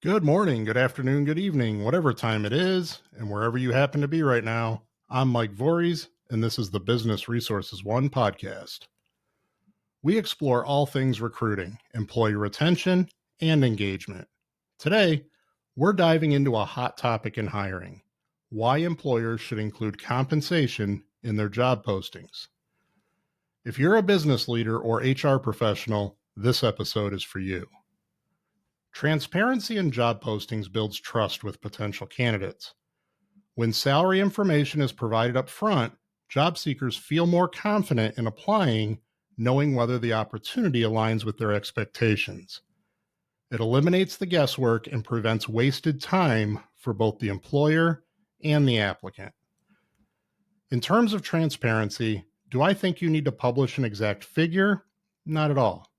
Good morning, good afternoon, good evening, whatever time it is, and wherever you happen to be right now. I'm Mike Voories, and this is the Business Resources One podcast. We explore all things recruiting, employee retention, and engagement. Today, we're diving into a hot topic in hiring: why employers should include compensation in their job postings. If you're a business leader or HR professional, this episode is for you. Transparency in job postings builds trust with potential candidates. When salary information is provided up front, job seekers feel more confident in applying, knowing whether the opportunity aligns with their expectations. It eliminates the guesswork and prevents wasted time for both the employer and the applicant. In terms of transparency, do I think you need to publish an exact figure? Not at all.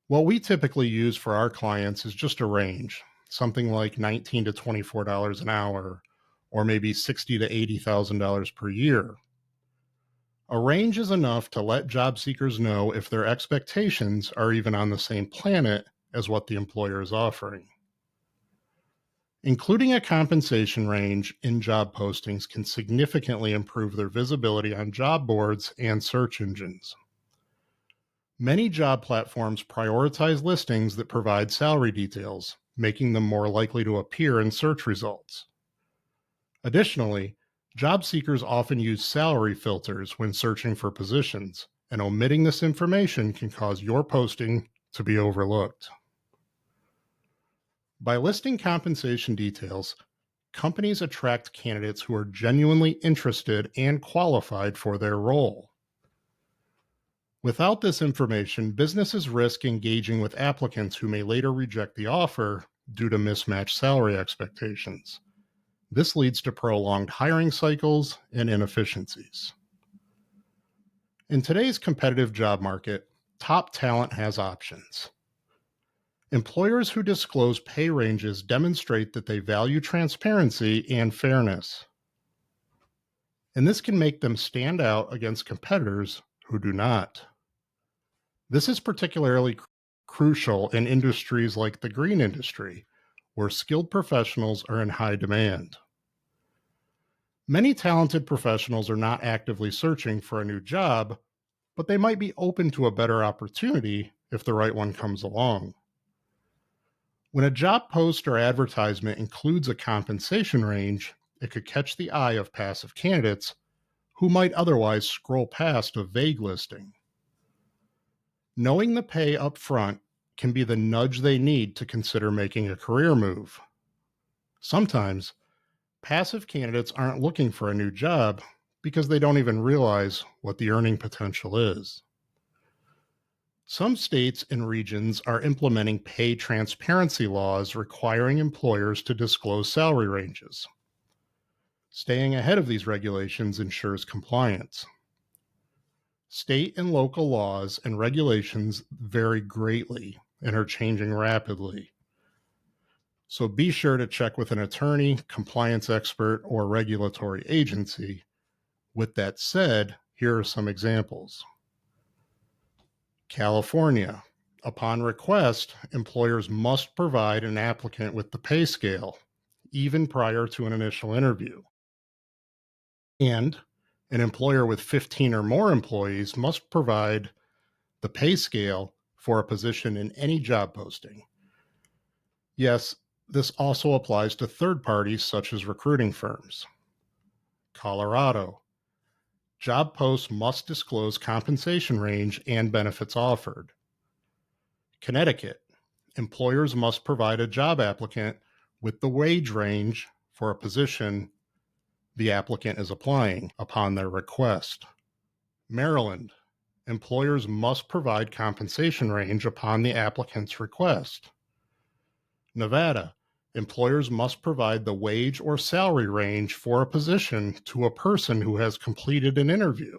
What we typically use for our clients is just a range, something like $19 to $24 an hour, or maybe $60,000 to $80,000 per year. A range is enough to let job seekers know if their expectations are even on the same planet as what the employer is offering. Including a compensation range in job postings can significantly improve their visibility on job boards and search engines. Many job platforms prioritize listings that provide salary details, making them more likely to appear in search results. Additionally, job seekers often use salary filters when searching for positions, and omitting this information can cause your posting to be overlooked. By listing compensation details, companies attract candidates who are genuinely interested and qualified for their role. Without this information, businesses risk engaging with applicants who may later reject the offer due to mismatched salary expectations. This leads to prolonged hiring cycles and inefficiencies. In today's competitive job market, top talent has options. Employers who disclose pay ranges demonstrate that they value transparency and fairness. And this can make them stand out against competitors who do not. This is particularly crucial in industries like the green industry, where skilled professionals are in high demand. Many talented professionals are not actively searching for a new job, but they might be open to a better opportunity if the right one comes along. When a job post or advertisement includes a compensation range, it could catch the eye of passive candidates who might otherwise scroll past a vague listing. Knowing the pay up front can be the nudge they need to consider making a career move. Sometimes, passive candidates aren't looking for a new job because they don't even realize what the earning potential is. Some states and regions are implementing pay transparency laws requiring employers to disclose salary ranges. Staying ahead of these regulations ensures compliance. State and local laws and regulations vary greatly and are changing rapidly. So be sure to check with an attorney, compliance expert, or regulatory agency. With that said, here are some examples. California. Upon request, employers must provide an applicant with the pay scale, even prior to an initial interview. And an employer with 15 or more employees must provide the pay scale for a position in any job posting. Yes, this also applies to third parties such as recruiting firms. Colorado. Job posts must disclose compensation range and benefits offered. Connecticut. Employers must provide a job applicant with the wage range for a position the applicant is applying upon their request. Maryland. Employers must provide compensation range upon the applicant's request. Nevada. Employers must provide the wage or salary range for a position to a person who has completed an interview.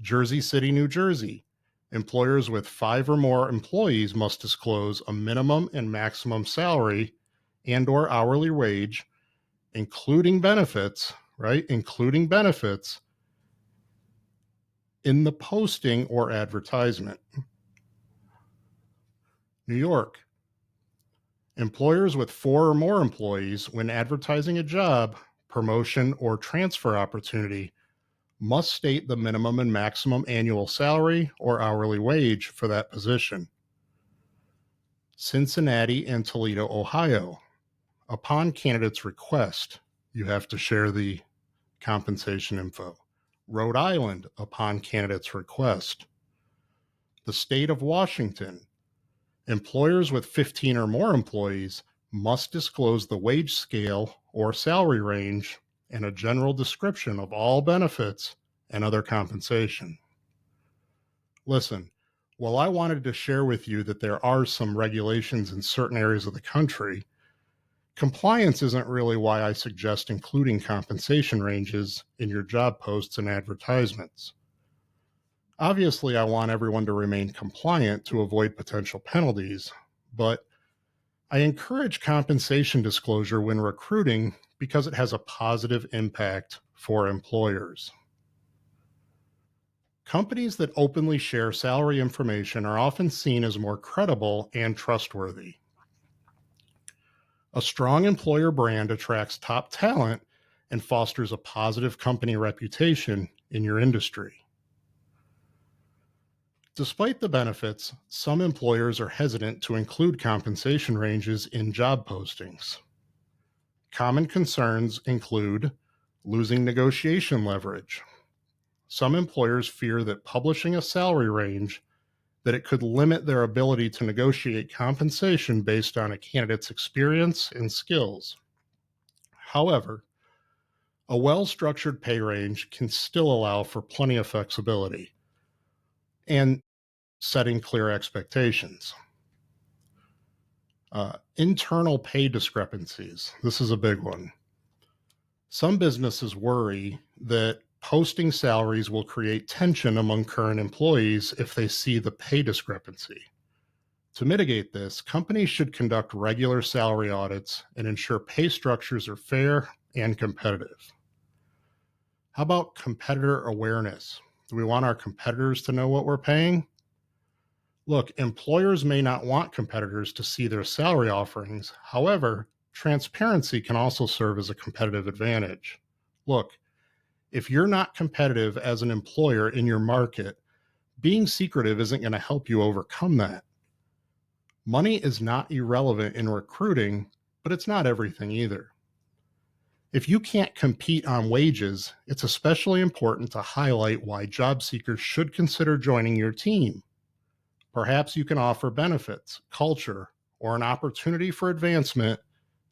Jersey City, New Jersey. Employers with 5 or more employees must disclose a minimum and maximum salary and/or hourly wage, including benefits, including benefits in the posting or advertisement. New York. Employers with 4 or more employees, when advertising a job, promotion, or transfer opportunity, must state the minimum and maximum annual salary or hourly wage for that position. Cincinnati and Toledo, Ohio. Upon candidate's request, you have to share the compensation info. Rhode Island, upon candidate's request. The state of Washington. Employers with 15 or more employees must disclose the wage scale or salary range and a general description of all benefits and other compensation. Listen, while I wanted to share with you that there are some regulations in certain areas of the country, compliance isn't really why I suggest including compensation ranges in your job posts and advertisements. Obviously, I want everyone to remain compliant to avoid potential penalties, but I encourage compensation disclosure when recruiting because it has a positive impact for employers. Companies that openly share salary information are often seen as more credible and trustworthy. A strong employer brand attracts top talent and fosters a positive company reputation in your industry. Despite the benefits, some employers are hesitant to include compensation ranges in job postings. Common concerns include losing negotiation leverage. Some employers fear that publishing a salary range that it could limit their ability to negotiate compensation based on a candidate's experience and skills. However, a well-structured pay range can still allow for plenty of flexibility and setting clear expectations. Internal pay discrepancies. This is a big one. Some businesses worry that posting salaries will create tension among current employees if they see the pay discrepancy. To mitigate this, companies should conduct regular salary audits and ensure pay structures are fair and competitive. How about competitor awareness? Do we want our competitors to know what we're paying? Look, employers may not want competitors to see their salary offerings. However, transparency can also serve as a competitive advantage. Look, if you're not competitive as an employer in your market, being secretive isn't going to help you overcome that. Money is not irrelevant in recruiting, but it's not everything either. If you can't compete on wages, it's especially important to highlight why job seekers should consider joining your team. Perhaps you can offer benefits, culture, or an opportunity for advancement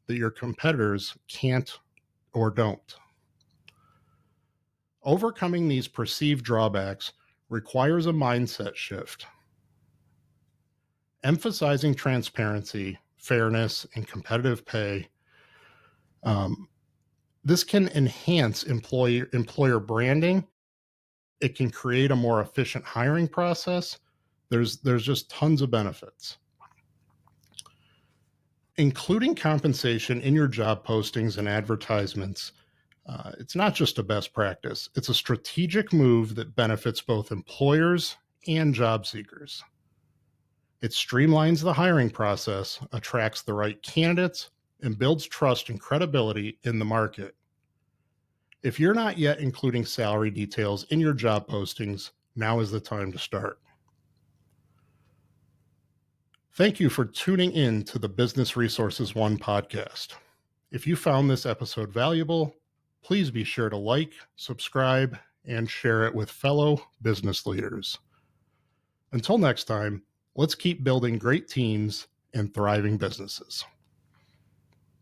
that your competitors can't or don't. Overcoming these perceived drawbacks requires a mindset shift. Emphasizing transparency, fairness, and competitive pay. This can enhance employer branding. It can create a more efficient hiring process. There's just tons of benefits. Including compensation in your job postings and advertisements, it's not just a best practice. It's a strategic move that benefits both employers and job seekers. It streamlines the hiring process, attracts the right candidates, and builds trust and credibility in the market. If you're not yet including salary details in your job postings, now is the time to start. Thank you for tuning in to the Business Resources One podcast. If you found this episode valuable, please be sure to like, subscribe, and share it with fellow business leaders. Until next time, let's keep building great teams and thriving businesses.